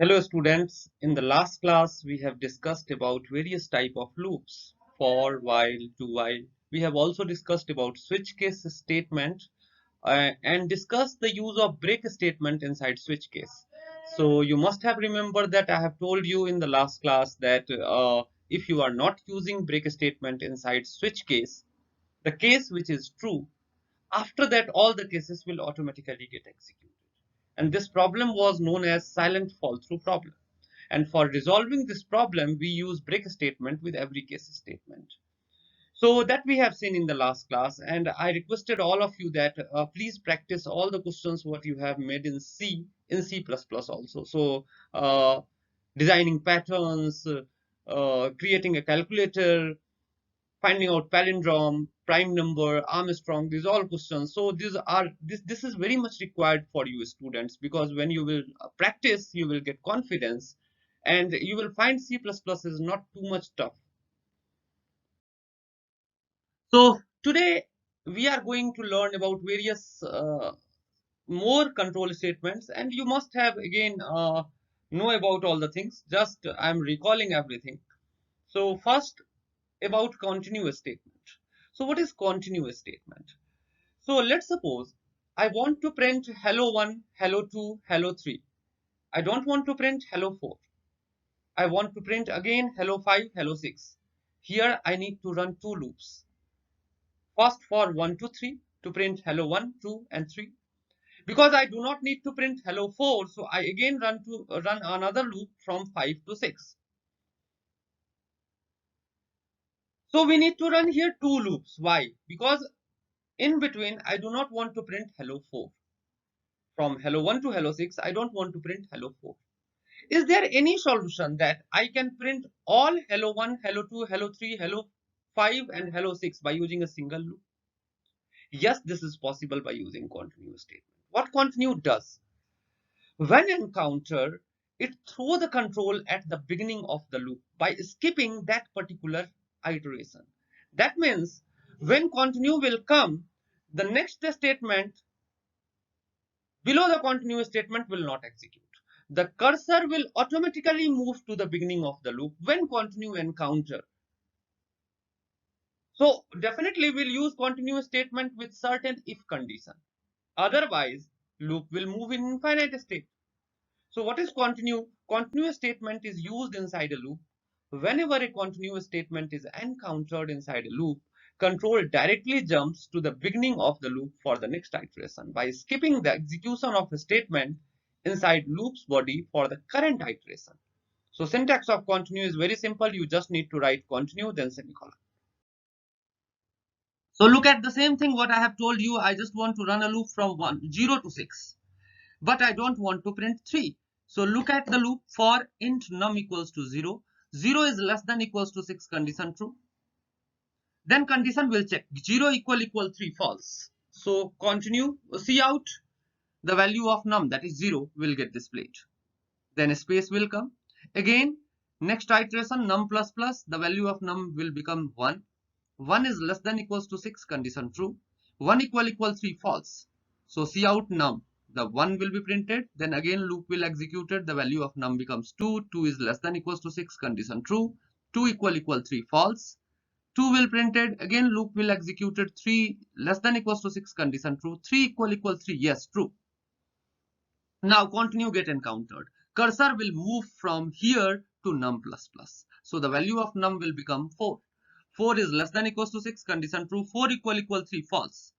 Hello students, in the last class we have discussed about various type of loops, for, while, do while. We have also discussed about switch case statement and discussed the use of break statement inside switch case. So you must have remembered that I have told you in the last class that if you are not using break statement inside switch case, the case which is true, after that all the cases will automatically get executed. And this problem was known as silent fall through problem. And for resolving this problem, we use break statement with every case statement. So that we have seen in the last class, and I requested all of you that please practice all the questions what you have made in C also. So designing patterns, creating a calculator, finding out palindrome, prime number, Armstrong, these all questions. So this is very much required for you students, because when you will practice, you will get confidence, and you will find C++ is not too much tough. So today we are going to learn about various more control statements, and you must have again know about all the things. Just I'm recalling everything. So first, about continuous statement. So what is continuous statement? So let's suppose I want to print hello 1, hello 2, hello 3. I don't want to print hello 4. I want to print again hello 5, hello 6. Here I need to run two loops. First for 1 to 3 to print hello 1, 2 and 3. Because I do not need to print hello 4, so I again run another loop from 5 to 6. So we need to run here two loops. Why? Because in between I do not want to print hello 4. From hello 1 to hello 6, I don't want to print hello 4. Is there any solution that I can print all hello 1, hello 2, hello 3, hello 5 and hello 6 by using a single loop? Yes, this is possible by using continue statement. What continue does? When encounter, it throw the control at the beginning of the loop by skipping that particular iteration. That means when continue will come, the next statement below the continue statement will not execute. The cursor will automatically move to the beginning of the loop when continue encounter. So definitely we'll use continue statement with certain if condition. Otherwise, loop will move in infinite state. So what is continue? Continuous statement is used inside a loop. Whenever a continuous statement is encountered inside a loop, control directly jumps to the beginning of the loop for the next iteration by skipping the execution of a statement inside loop's body for the current iteration. So syntax of continue is very simple. You just need to write continue then semicolon. So look at the same thing what I have told you. I just want to run a loop from 0 to 6. But I don't want to print 3. So look at the loop for int num equals to 0. 0 is less than equals to 6, condition true. Then condition will check 0 equal 3 false. So continue, see out, the value of num, that is 0, will get displayed. Then a space will come. Again, next iteration num plus plus, the value of num will become 1. 1 is less than equals to 6, condition true. 1 equal 3 false. So see out num, the 1 will be printed, then again loop will executed, the value of num becomes 2. 2 is less than equals to 6, condition true. 2 equal 3 false. 2 will printed, again loop will executed, 3 less than equals to 6, condition true. 3 equal 3, yes, true. Now continue get encountered. Cursor will move from here to num plus plus. So the value of num will become 4. 4 is less than equals to 6, condition true. 4 equal 3 false.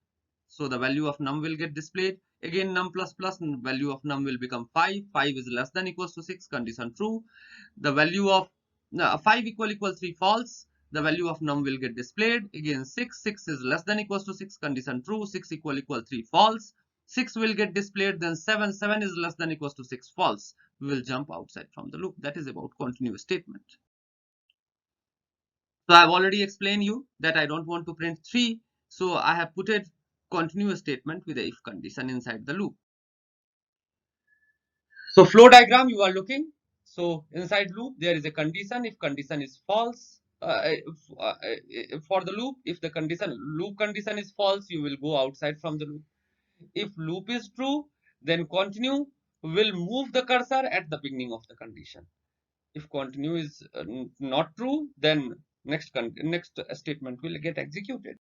So the value of num will get displayed. Again num plus plus, value of num will become 5. 5 is less than equals to 6, condition true. The value of 5 equal 3 false. The value of num will get displayed. Again 6 is less than equals to 6, condition true. 6 equal 3 false. 6 will get displayed. Then 7 is less than equals to 6 false. We will jump outside from the loop. That is about continuous statement. So I've already explained you that I don't want to print 3. So I have put it continuous statement with a if condition inside the loop. So flow diagram you are looking. So inside loop there is a condition. If condition is false, for the loop, if the loop condition is false, you will go outside from the loop. If loop is true, then continue. will move the cursor at the beginning of the condition. If continue is not true, then next statement will get executed.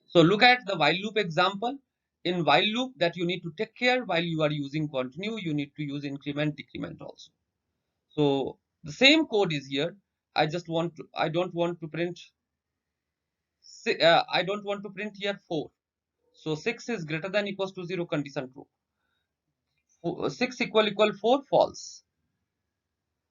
So look at the while loop example. In while loop, that you need to take care while you are using continue, you need to use increment, decrement also. So the same code is here. I don't want to print here 4. So 6 is greater than equals to 0, condition true. 6 equal 4, false.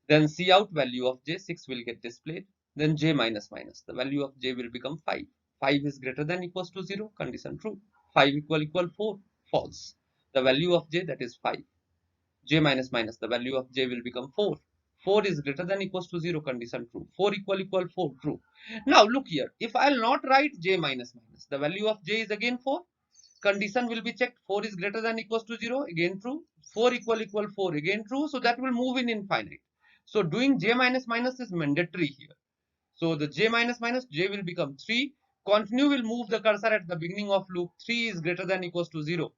Then Cout value of j, 6 will get displayed. Then j minus minus, the value of j will become 5. 5 is greater than equals to 0, condition true. 5 equal 4, false. The value of j, that is 5. J minus minus, the value of j will become 4. 4 is greater than equals to 0, condition true. 4 equal 4, true. Now look here, if I will not write j minus minus, the value of j is again 4. Condition will be checked. 4 is greater than equals to 0, again true. 4 equal 4, again true. So that will move in infinite. So doing j minus minus is mandatory here. So the j minus minus, j will become 3. Continue will move the cursor at the beginning of loop. 3 is greater than equals to 0.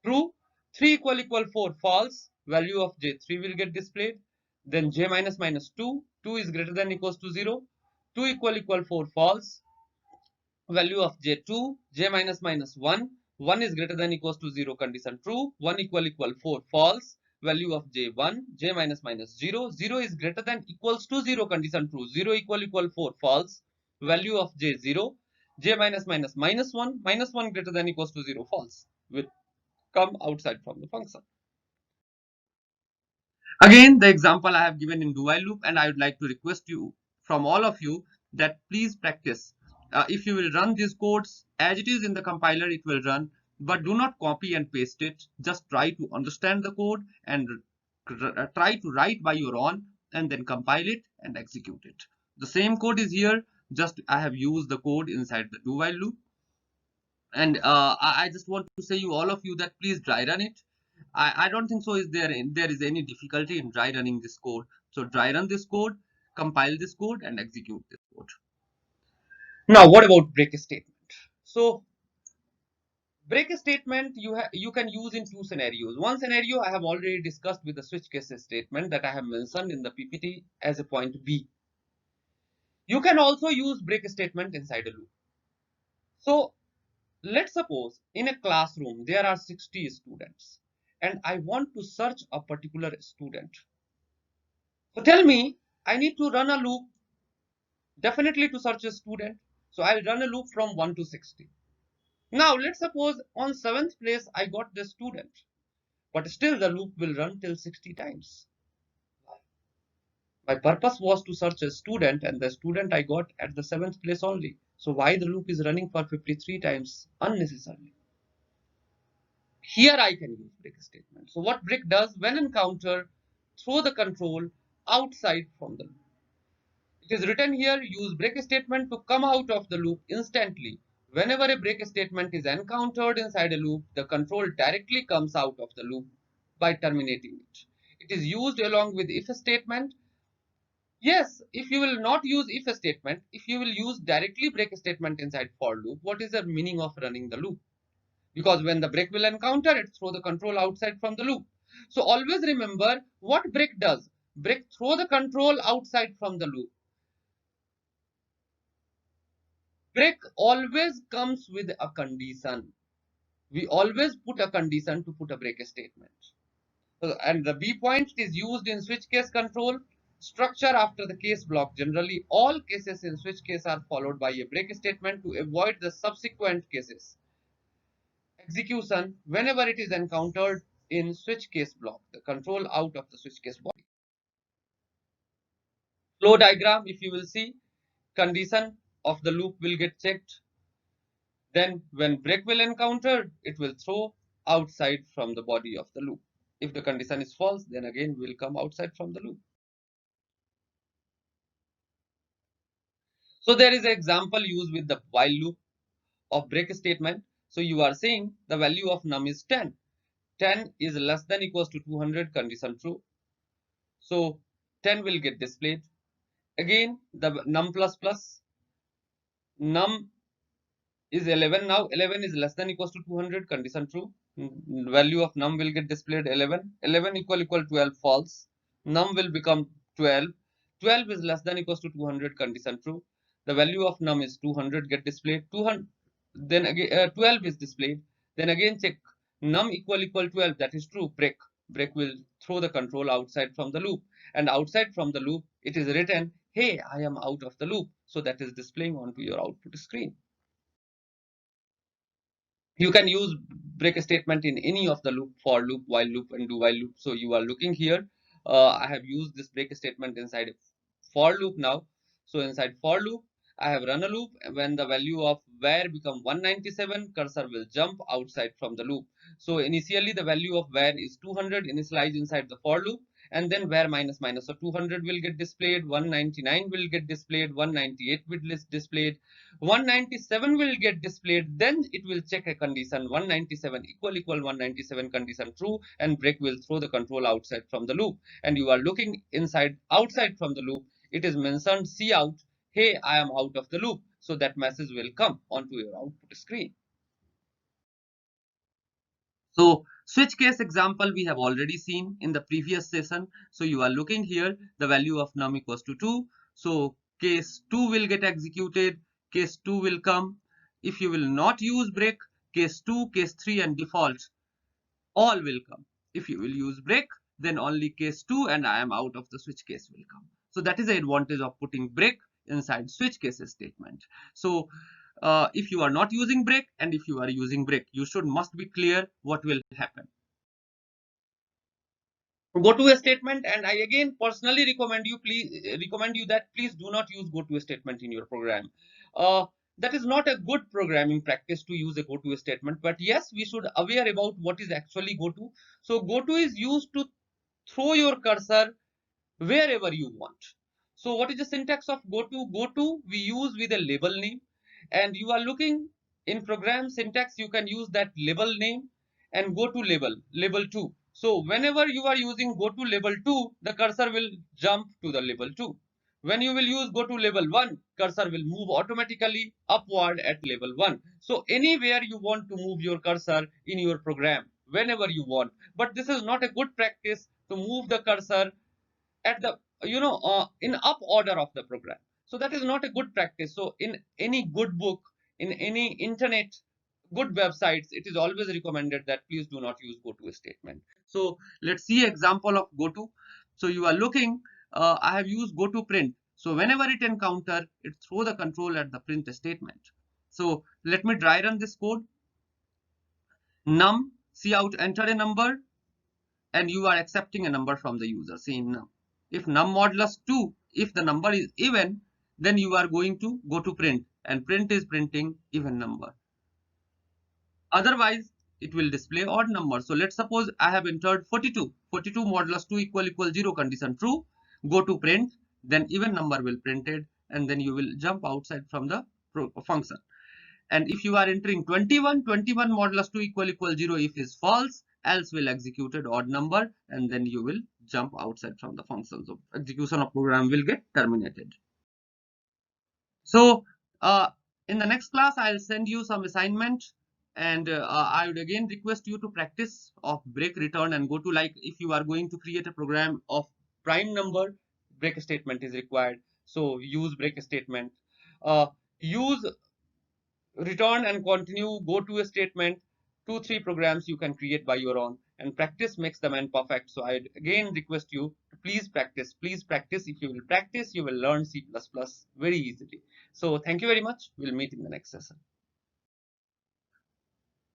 True. 3 equal 4, false. Value of j, 3 will get displayed. Then j minus minus 2. 2 is greater than equals to 0. 2 equal 4, false. Value of j 2, j minus minus 1. 1 is greater than equals to 0, condition true. 1 equal 4, false. Value of j 1, j minus minus 0. 0 is greater than equals to 0, condition true. 0 equal 4, false. Value of j 0, j minus minus minus 1, minus 1 greater than equals to 0, false. Will come outside from the function. Again, the example I have given in do while loop, and I would like to request you from all of you that please practice. If you will run these codes as it is in the compiler, it will run, but do not copy and paste it. Just try to understand the code and try to write by your own, and then compile it and execute it. The same code is here, just I have used the code inside the do while loop. And I just want to say you all of you that please dry run it. I don't think so is there is any difficulty in dry running this code. So dry run this code, compile this code, and execute this code. Now what about break statement? So break statement you can use in two scenarios. One scenario I have already discussed with the switch case statement that I have mentioned in the PPT as a point B. You can also use break statement inside a loop. So let's suppose in a classroom there are 60 students and I want to search a particular student. So tell me, I need to run a loop definitely to search a student. So I'll run a loop from 1 to 60. Now let's suppose on 7th place I got the student, but still the loop will run till 60 times. My purpose was to search a student and the student I got at the 7th place only. So why the loop is running for 53 times unnecessarily? Here I can use break statement. So what break does, when encounter, throw the control outside from the loop. It is written here, use break statement to come out of the loop instantly. Whenever a break statement is encountered inside a loop, the control directly comes out of the loop by terminating it. It is used along with if statement. Yes, if you will not use if statement, if you will use directly break statement inside for loop, what is the meaning of running the loop? Because when the break will encounter it, throw the control outside from the loop. So always remember what break does. Break throw the control outside from the loop. Break always comes with a condition. We always put a condition to put a break statement. And the B point is used in switch case control structure after the case block. Generally, all cases in switch case are followed by a break statement to avoid the subsequent cases execution whenever it is encountered in switch case block, the control out of the switch case body. Flow diagram, if you will see, condition of the loop will get checked. Then when break will encounter, it will throw outside from the body of the loop. If the condition is false, then again will come outside from the loop. So there is an example used with the while loop of break statement. So you are saying the value of num is 10. 10 is less than equals to 200, condition true. So 10 will get displayed. Again, the num plus plus, num is 11 now, 11 is less than equals to 200, condition true. value of num will get displayed 11. 11 equal 12 false. Num will become 12. 12 is less than equals to 200 condition true. The value of num is 200 get displayed. 200 then again 12 is displayed. Then again check num equal 12, that is true. Break will throw the control outside from the loop, and outside from the loop it is written, hey, I am out of the loop. So that is displaying onto your output screen. You can use break statement in any of the loop, for loop, while loop, and do while loop. So you are looking here, I have used this break statement inside for loop now. So inside for loop I have run a loop. When the value of where become 197, cursor will jump outside from the loop. So initially the value of where is 200 initialized inside the for loop, and then where minus minus, so 200 will get displayed, 199 will get displayed, 198 will displayed, 197 will get displayed. Then it will check a condition 197 equal 197 condition true, and break will throw the control outside from the loop. And you are looking inside outside from the loop, it is mentioned see out, hey, I am out of the loop. So that message will come onto your output screen. So switch case example we have already seen in the previous session. So you are looking here, the value of num equals to 2. So case 2 will get executed, case 2 will come. If you will not use break, case 2, case 3 and default all will come. If you will use break, then only case 2 and I am out of the switch case will come. So that is the advantage of putting break inside switch cases statement. So if you are not using break and if you are using break, you must be clear what will happen. Go to a statement, and I again personally recommend you that please do not use go to a statement in your program. That is not a good programming practice to use a go to a statement, but yes, we should aware about what is actually go to. So go to is used to throw your cursor wherever you want. So what is the syntax of go to? Go to we use with a label name, and you are looking in program syntax, you can use that label name and go to label 2. So whenever you are using go to label 2, the cursor will jump to the label 2. When you will use go to label 1, cursor will move automatically upward at label 1. So anywhere you want to move your cursor in your program, whenever you want. But this is not a good practice to move the cursor at the in up order of the program. So that is not a good practice. So in any good book, in any internet good websites, it is always recommended that please do not use go to statement. So let's see example of go to. So you are looking, I have used go to print. So whenever it encounter, it throw the control at the print statement. So let me dry run this code. Num cout enter a number, and you are accepting a number from the user. Say num. If num modulus 2, if the number is even, then you are going to go to print, and print is printing even number. Otherwise, it will display odd number. So let's suppose I have entered 42. 42 modulus 2 equal 0 condition true. Go to print, then even number will printed, and then you will jump outside from the function. And if you are entering 21, 21 modulus 2 equal 0 if is false, else will executed odd number, and then you will jump outside from the function. So execution of program will get terminated. So in the next class, I'll send you some assignment, and I would again request you to practice of break, return, and go to, like if you are going to create a program of prime number, break statement is required. So use break statement. Use return and continue, go to a statement. 2-3 programs you can create by your own, and practice makes the man perfect. So I again request you to please practice. If you will practice, you will learn C++ very easily. So thank you very much. We'll meet in the next session.